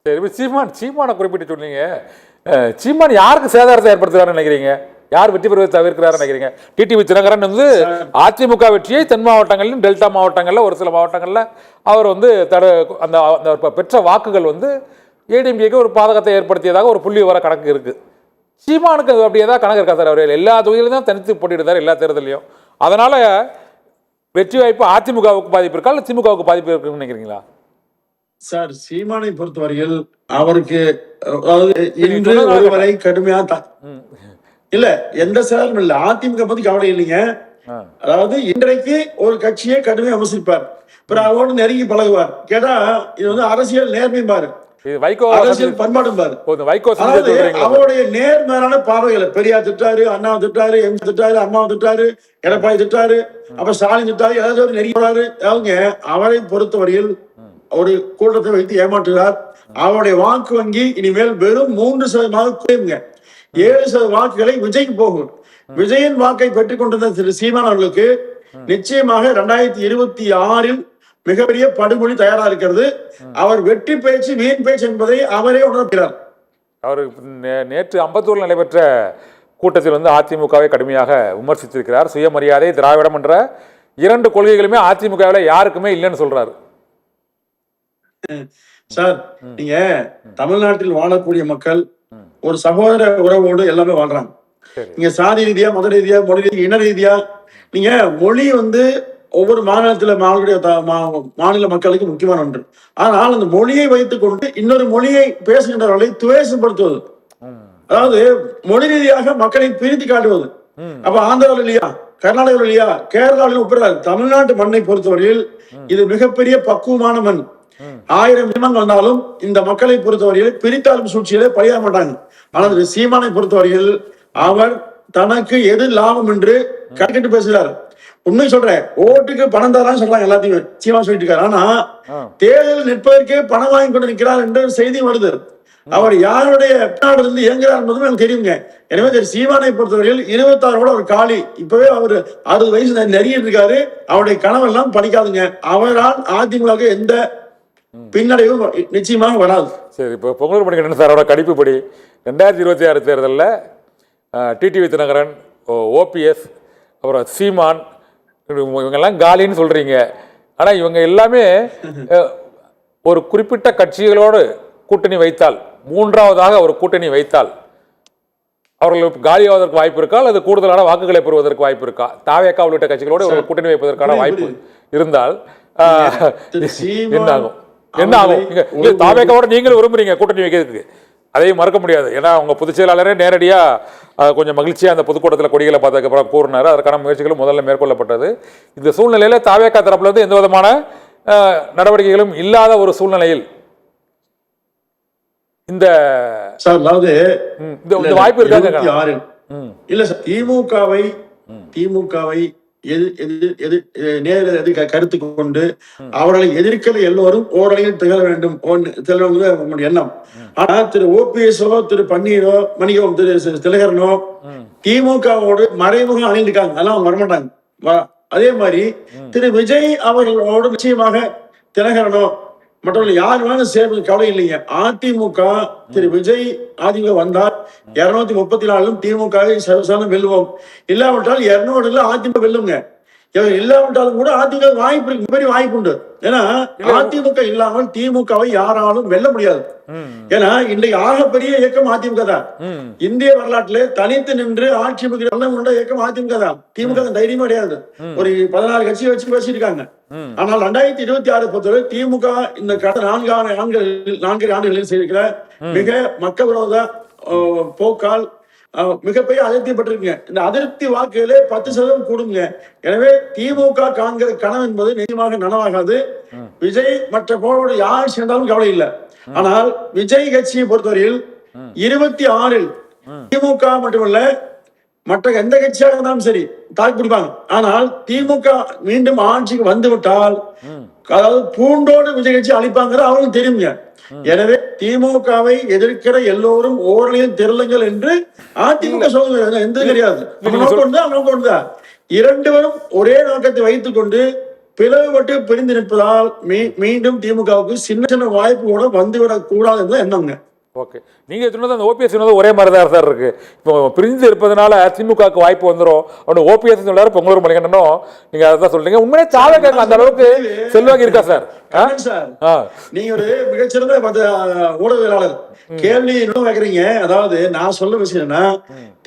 சரி, இப்ப சீமானை குறிப்பிட்டு சொன்னீங்க. சீமான் யாருக்கு சேதாரத்தை ஏற்படுத்துறாருன்னு நினைக்கிறீங்க? யார் வெற்றி பெறுவதை தவிர்க்கிறாரு நினைக்கிறீங்க? டிடிவி தினகரன் வந்து அதிமுக வெற்றியை தென் மாவட்டங்களிலும் டெல்டா மாவட்டங்களில் ஒரு சில மாவட்டங்களில் அவர் வந்து அந்த பெற்ற வாக்குகள் வந்து ஏடிஎம்கேக்கு ஒரு பாதகத்தை ஏற்படுத்தியதாக ஒரு புள்ளி வர கணக்கு இருக்கு. சீமானுக்கு அப்படி ஏதாவது கணக்கு இருக்கா சார்? அவர் எல்லா தொகுதியிலும் தான் தனித்து போட்டியிடுறாரு எல்லா தேர்தலையும். அதனால வெற்றி வாய்ப்பு அதிமுகவுக்கு பாதிப்பு இருக்கா இல்லை திமுகவுக்கு பாதிப்பு இருக்குன்னு நினைக்கிறீங்களா? சார், சீமானை பொறுத்தவரையில் அவருக்கு இன்று ஒருவரை கடுமையா இல்ல எந்த சாரும் இல்ல, அதிமுக பத்தி கவலை இல்லைங்க. அதாவது இன்றைக்கு ஒரு கட்சியை கடுமையா விமர்சிப்பார், பிறகு அவரோடு நெருங்கி பழகுவார். கேட்டா இது வந்து அரசியல் நேர்மை பாரு, அரசியல் பண்பாடும் பாரு. அவருடைய நேர்மையான பார்வைகளை பெரியார் திட்டாரு, அண்ணா திட்டாரு, எம் திட்டாரு, அம்மா திட்டாரு, எடப்பாடி திட்டாரு, அப்ப ஸ்டாலின் திட்டாரு, ஏதாவது நெருங்கி போறாரு. அவங்க அவரை பொறுத்தவரையில் ஒரு கூட்டத்தை வைத்து ஏமாற்றுகிறார். அவருடைய வாக்கு வங்கி இனிமேல் வெறும் 3% குறையுங்க. 7% வாக்குகளை விஜய்க்கு போகும். விஜயின் வாக்கை பெற்றுக் கொண்டிருந்த திரு சீமான் அவர்களுக்கு நிச்சயமாக 2026 மிகப்பெரிய படுகொலை தயாரா இருக்கிறது. அவர் வெற்றி பேச்சு வீண் பேச்சு என்பதை அவரே உணர்கிறார். அவர் நேற்று அம்பத்தூரில் நடைபெற்ற கூட்டத்தில் வந்து அதிமுகவை கடுமையாக விமர்சித்திருக்கிறார். சுயமரியாதை, திராவிடம் என்ற 2 கொள்கைகளுமே அதிமுகவில் யாருக்குமே இல்லைன்னு சொல்றாரு. சார், நீங்க தமிழ்நாட்டில் வாழக்கூடிய மக்கள் ஒரு சகோதர உறவோடு எல்லாமே வாழ்றாங்க. நீங்க சாதி ரீதியா, மத ரீதியா, மொழி ரீதியா, இன ரீதியா, நீங்க மொழி வந்து ஒவ்வொரு மாநிலத்துல மாநில மக்களுக்கு முக்கியமான ஒன்று. ஆனால் அந்த மொழியை வைத்துக் கொண்டு இன்னொரு மொழியை பேசுகின்றவர்களை துவேஷப்படுத்துவது, அதாவது மொழி ரீதியாக மக்களை பிரித்து காட்டுவது. அப்ப ஆந்திராவில் இல்லையா, கர்நாடகாவில் இல்லையா, கேரளாவிலும் ஒப்பிடுறாரு. தமிழ்நாட்டு மண்ணை பொறுத்தவரையில் இது மிகப்பெரிய பக்குவமான மண். 1000 விமானங்கள் வந்தாலும் இந்த மக்களை பொறுத்தவரையில் பிரித்தாலும் சூழ்ச்சியிலே பழிய மாட்டாங்க. ஆனால் சீமானை பொறுத்தவரையில் அவர் தனக்கு எது லாபம் என்று கணக்கிட்டு பேசுகிறார். உண்மை சொல்றேன், ஓட்டுக்கு பணம் தரான்னு சொல்றாங்க எல்லாத்தையும் சீமான் சொல்லிட்டு இருக்காரு. ஆனா தேர்தலில் நிற்பதற்கே பணம் வாங்கி கொண்டு நிற்கிறார் என்று செய்தி வருது. அவர் யாருடைய நாடு இருந்து இயங்குகிறார் என்பதும் எனக்கு தெரியுங்க. எனவே சீமானை பொறுத்தவரையில் 26 கூட அவர் காலி. இப்பவே அவர் 60 வயசு நெருங்கிட்டு இருக்காரு. அவருடைய கனவெல்லாம் படிக்காதுங்க. அவரால் அதிமுக எந்த பின்னடைவு நிச்சயமாக வராது. சரி, இப்போ பொங்கல் பண்டிகை சாரோட கணிப்புப்படி 2026 தேர்தலில் டிடிவி தினகரன், ஓபிஎஸ், அப்புறம் சீமான், இவங்கெல்லாம் காலின்னு சொல்றீங்க. ஆனால் இவங்க எல்லாமே ஒரு குறிப்பிட்ட கட்சிகளோடு கூட்டணி வைத்தால், மூன்றாவதாக ஒரு கூட்டணி வைத்தால் அவர்கள் காலியாவதற்கு வாய்ப்பு இருக்கா அல்லது கூடுதலான வாக்குகளை பெறுவதற்கு வாய்ப்பு இருக்கா? தாவேகா உள்ளிட்ட கட்சிகளோடு ஒரு கூட்டணி வைப்பதற்கான வாய்ப்பு இருந்தால் என்ன ஆகும்? தாவேகாவோட நீங்களும் விரும்புறீங்க கூட்டணி வைக்கிறதுக்கு, அதையும் மறக்க முடியாது. ஏன்னா உங்க பொதுச் செயலாளரே நேரடியாக கொஞ்சம் மகிழ்ச்சியாக அந்த பொதுக்கூட்டத்தில் கொடிகளை பார்த்ததுக்கப்புறம் கூறினார். அதற்கான முயற்சிகளும் முதல்ல மேற்கொள்ளப்பட்டது. இந்த சூழ்நிலையில தாவேகா தரப்புல இருந்து எந்த விதமான நடவடிக்கைகளும் இல்லாத ஒரு சூழ்நிலையில் இந்த வாய்ப்பு இருக்காங்க. இல்ல சார், திமுகவை கருத்து கொண்டு அவர்களை எதிர்க்கிற எல்லோரும் ஓரளவில் திகழ வேண்டும் நம்முடைய எண்ணம். ஆனா திரு ஓபிஎஸோ, திரு பன்னீரோ, மணியோ, திரு திலகரனோ திமுகவோடு மறைமுகம் அணிந்திருக்காங்க. அதெல்லாம் அவங்க வரமாட்டாங்க. அதே மாதிரி திரு விஜய் அவர்களோடு நிச்சயமாக திலகரனோ மற்றவர்கள் யார் வேணும் சேர்ந்து கவலை இல்லைங்க. அதிமுக திரு விஜய் அதிமுக வந்தால் 234 திமுக வெல்லுவோம். இல்லாவிட்டால் 200 அதிமுக வெல்லுங்க. இல்லாவிட்டாலும் கூட அதிமுக வாய்ப்பு மிகப்பெரிய வாய்ப்பு உண்டு. ஏன்னா அதிமுக இல்லாமல் திமுகவை யாராலும் வெல்ல முடியாது. ஏன்னா இன்றைக்கு ஆகப்பெரிய இயக்கம் அதிமுக தான். இந்திய வரலாற்றிலே தனித்து நின்று ஆட்சி கொண்ட இயக்கம் அதிமுக தான். திமுக தைரியமா கிடையாது. ஒரு 14 கட்சியை வச்சு பேசியிருக்காங்க. ஆனால் 2026 பொறுத்தவரை திமுக இந்த கடந்த 4 ஆண்டுகளில் செய்திருக்கிற மிக மக்கள் விரோத போக்கால் மிகப்பெரிய அதிருப்திப்பட்டிருக்குங்க. இந்த அதிருப்தி வாக்குகளே 10% கூடுங்க. எனவே திமுக காண்கிற கனவு என்பது நிச்சயமாக நனவாகாது. விஜய் மற்ற போரோடு யார் சேர்ந்தாலும் கவலை இல்லை. ஆனால் விஜய் கட்சியை பொறுத்தவரையில் 26 திமுக மட்டுமல்ல மற்ற எந்த கட்சியாக இருந்தாலும் சரி தாக்கி பிடிப்பாங்க. ஆனால் திமுக மீண்டும் ஆட்சிக்கு வந்து விட்டால், அதாவது பூண்டோடு விஜய் கட்சி அழிப்பாங்க அவங்களுக்கு தெரியுங்க. எனவே திமுகவை எதிர்க்கிற எல்லோரும் ஓரளவில் திரளுங்கள் என்று அதிமுக சொல்லுங்க. எந்த கிடையாது. இரண்டு பேரும் ஒரே நோக்கத்தை வைத்துக் கொண்டு பிளவுபட்டு பிரிந்து நிற்பதால் மீண்டும் திமுகவுக்கு சின்ன சின்ன வாய்ப்பு கூட வந்துவிடக் கூடாது என்று எண்ணம்ங்க. ஓகே, நீங்க சொன்னது அந்த ஓபிஎஸ் சொன்னது ஒரே மாதிரி தான் சார் இருக்கு. இப்போ பிரிஞ்சு இருப்பதனால திமுகவுக்கு வாய்ப்பு வந்துடும் அவனு ஓபிஎஸ் சொல்றாரு, பொங்கலூர் மணிகண்டனும் நீங்க அதான் சொல்றீங்க. உண்மையே சாவே கேட்க அந்த அளவுக்கு செல்வாக்கு இருக்கா சார்? சார், நீங்க ஒரு மிகச்சிறந்த ஊடகவியலாளர், கேள்வி இன்னும் வைக்கிறீங்க. அதாவது நான் சொல்ல விஷயம் என்ன,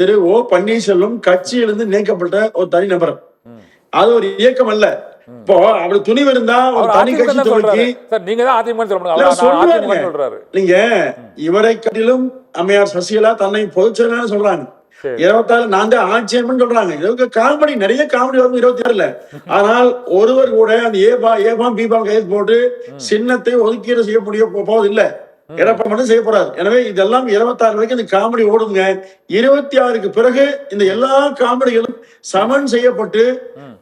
திரு ஓ பன்னீர்செல்வம் கட்சியிலிருந்து நீக்கப்பட்ட ஒரு தனிநபர், அது ஒரு இயக்கம் அல்ல. இப்போ அப்படி துணிவு இருந்தா ஒரு தனி கட்சி துவக்கி நீங்க இவரை கட்டிலும் அம்மையார் சசிகலா தன்னை பொதுச்செயலாளர் சொல்றாங்க, 24 நான் தான் ஆட்சியர்னு சொல்றாங்க. இதுக்கு காமெடி, நிறைய காமெடி வரும் 26ல. ஆனால் ஒருவர் கூட அந்த ஏபாம் பீபாம் கைது போட்டு சின்னத்தை ஒதுக்கீடு செய்ய போவதில்லை. எடப்பாடி மட்டும் செய்ய போறாரு. எனவே இதெல்லாம் 26 வரைக்கும் இந்த காமெடி ஓடுங்க. 26க்கு பிறகு இந்த எல்லா காமெடிகளும் சமன் செய்யப்பட்டு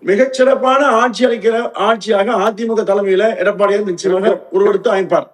மிகச்சிறப்பான ஆட்சி அளிக்கிற ஆட்சியாக அதிமுக தலைமையில எடப்பாடியார் நிச்சயமாக உருவெடுத்து அமைப்பார்.